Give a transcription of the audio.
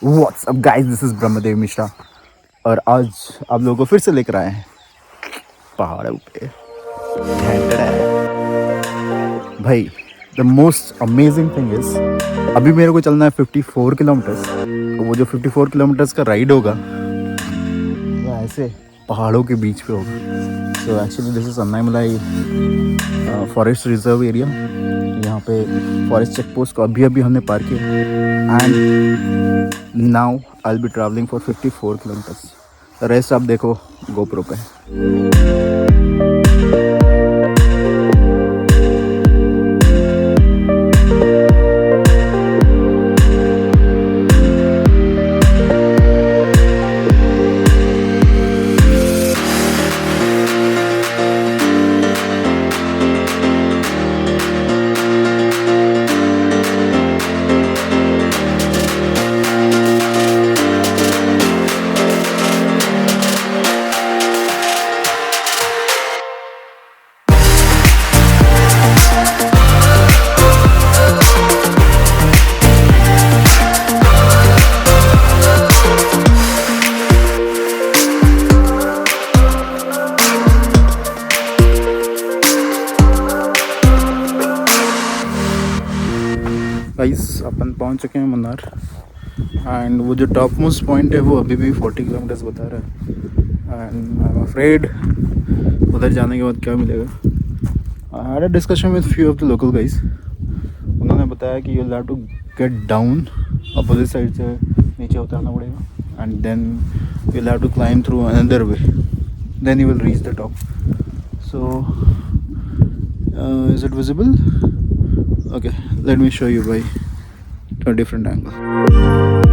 What's up guys, this is Brahmadev Mishra और आज आप लोगों को फिर से लेकर आए हैं पहाड़ों पे। भाई the most amazing thing is अभी मेरे को चलना है 54 किलोमीटर्स। वो जो 54 किलोमीटर्स का राइड होगा वो ऐसे पहाड़ों के बीच पे होगा। So actually this is Annamalai forest reserve area. यहाँ पे फॉरेस्ट चेक पोस्ट को अभी अभी हमने पार किया and now I will be travelling for 54 kilometres. Rest आप देखो गोप्रो पे। गाइस अपन पहुंच चुके हैं मुन्नार एंड वो जो टॉप मोस्ट पॉइंट है वो अभी भी 40 किलोमीटर्स बता रहा है एंड आई एम अफ्रेड उधर जाने के बाद क्या मिलेगा। I had a discussion with few of the local guys. उन्होंने बताया कि you will have to get down opposite side से नीचे उतरना पड़ेगा and then you will have to climb through another way, then you will reach the top. So is it visible? Okay, let me show you by a different angle.